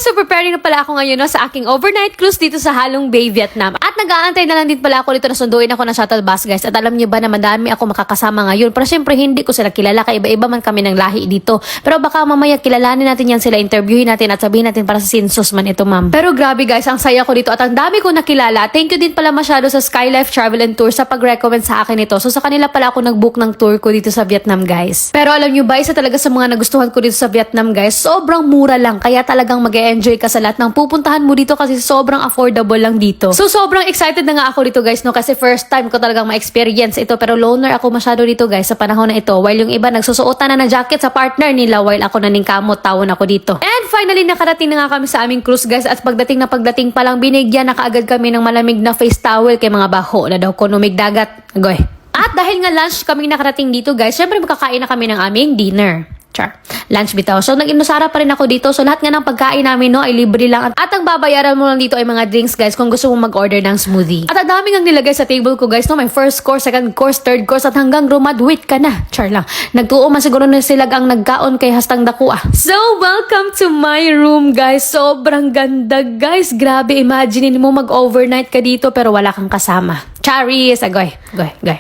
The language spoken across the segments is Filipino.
guys, so preparing na pala ako ngayon no, sa aking overnight cruise dito sa Halong Bay, Vietnam. At nag-aantay na lang din pala ako dito na sunduin ako ng shuttle bus guys. At alam niyo ba na madami ako makakasama ngayon. Pero syempre hindi ko sila kilala, kaiba-iba man kami ng lahi dito. Pero baka mamaya kilalanin natin yan sila, interviewin natin at sabihin natin para sa census man ito ma'am. Pero grabe guys, ang saya ko dito at ang dami ko nakilala. Thank you din pala masyado sa Skylife Travel and Tour sa pag-recommend sa akin ito. So sa kanila pala ako nag-book ng tour ko dito sa Vietnam guys. Pero alam niyo ba, isa talaga sa mga nagustuhan ko dito sa Vietnam guys, sobrang mura lang. Kaya talagang mag-e-enjoy ka sa lahat ng pupuntahan mo dito kasi sobrang affordable lang dito. So sobrang excited na nga ako dito guys no, kasi first time ko talagang ma-experience ito. Pero loner ako masyado dito guys sa panahon na ito. While yung iba nagsusuotan na ng jacket sa partner nila, while ako naningkamot, tawon ako dito. And finally nakarating na nga kami sa aming cruise guys. At pagdating pa lang binigyan na kaagad kami ng malamig na face towel kay mga baho na daw kunumig dagat. Goy. At dahil nga lunch kaming nakarating dito guys, syempre makakain na kami ng aming dinner. Char. Lunch bitaw. So, nag-inusara pa rin ako dito. So, lahat nga ng pagkain namin, no, ay libre lang. At ang babayaran mo lang dito ay mga drinks, guys, kung gusto mong mag-order ng smoothie. At ang dami nga nilagay sa table ko, guys, no. May first course, second course, third course, at hanggang rumadwit ka na. Char lang. Nagtuo man siguro na sila ang nagkaon kay hastang dakua. So, welcome to my room, guys. Sobrang ganda, guys. Grabe, imagine mo mag-overnight ka dito pero wala kang kasama. Charis! Agoy.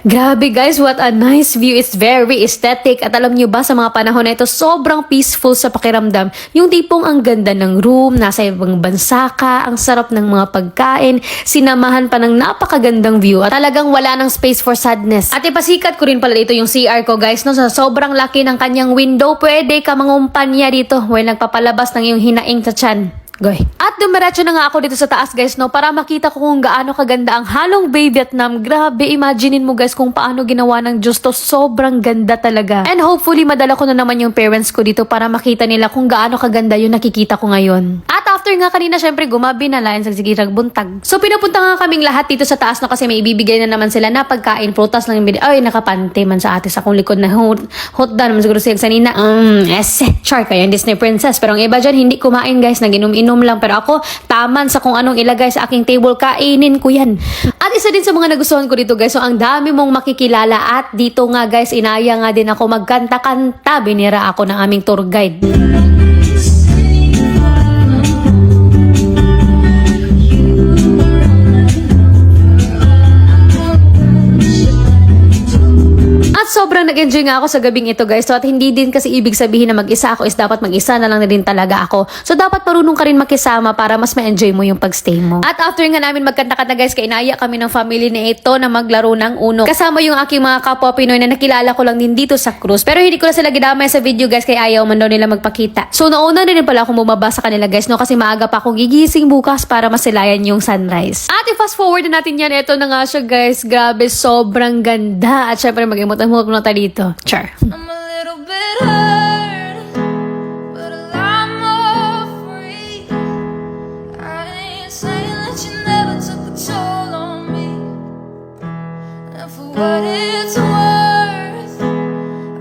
Grabe guys, what a nice view. It's very aesthetic. At alam nyo ba, sa mga panahon na ito, sobrang peaceful sa pakiramdam. Yung tipong ang ganda ng room, nasa ibang bansa ka, ang sarap ng mga pagkain, sinamahan pa ng napakagandang view. At talagang wala ng space for sadness. At ipasikat ko rin pala dito yung CR ko guys, no? Sa sobrang laki ng kanyang window, pwede ka mangumpanya dito while nagpapalabas ng iyong hinaing sa tiyan. Goy. At dumiretso na nga ako dito sa taas guys no, para makita ko kung gaano kaganda ang Halong Bay, Vietnam. Grabe, imaginein mo guys kung paano ginawa ng Diyos to. Sobrang ganda talaga. And hopefully madala ko na naman yung parents ko dito para makita nila kung gaano kaganda yung nakikita ko ngayon. At after nga kanina syempre gumabi na lain sa sigirag buntag. So pinapunta nga kaming lahat dito sa taas no, kasi may ibibigay na naman sila na pagkain, prutas lang yung binigay. Ay, nakapante man sa ate sa akong likod na hot down naman siguro siya sanina. Char kaya yung Disney princess. Pero ang iba dyan hindi kumain guys, naginom-inom lang. Pero ako, taman sa kung anong ilagay sa aking table, kainin ko yan. At isa din sa mga nagustuhan ko dito guys, so ang dami mong makikilala. At dito nga guys, inaya nga din ako magkanta-kanta. Binira ako ng aming tour guide. At sobrang nag-enjoy nga ako sa gabing ito guys. So at hindi din kasi ibig sabihin na mag-isa ako is dapat mag-isa na lang na din talaga ako. So dapat marunong ka rin makisama para mas ma-enjoy mo yung pag-stay mo. At after nga namin magkanta-kanta guys, kainaya kami ng family na ito na maglaro ng Uno. Kasama yung aking mga kapwa Pinoy na nakilala ko lang din dito sa cruise. Pero hindi ko na sila ginamay sa video guys, kaya ayaw man daw nila magpakita. So nauna rin pala akong bumaba sa kanila guys no, kasi maaga pa akong gigising bukas para masilayan yung sunrise. At i-fast forward na natin yan. Ito na nga siya guys. Grabe, sobrang ganda. At syempre mag-imot na tayo dito. Char. I'm a little bit hurt, but a lot more free. I ain't saying that you never took a toll on me, and for what it's worth,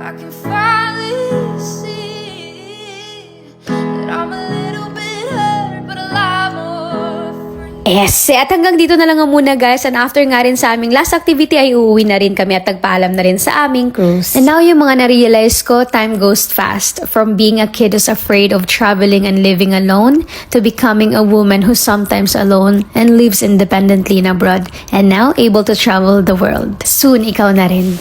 I can finally see that I'm a little bit hurt, but a lot more free. Yes, at hanggang dito na lang muna guys. And after nga rin sa aming last activity ay uuwi na rin kami at nagpaalam na rin sa aming cruise. And now yung mga na-realize ko, time goes fast. From being a kid who's afraid of traveling and living alone to becoming a woman who's sometimes alone and lives independently in abroad and now able to travel the world. Soon ikaw na rin.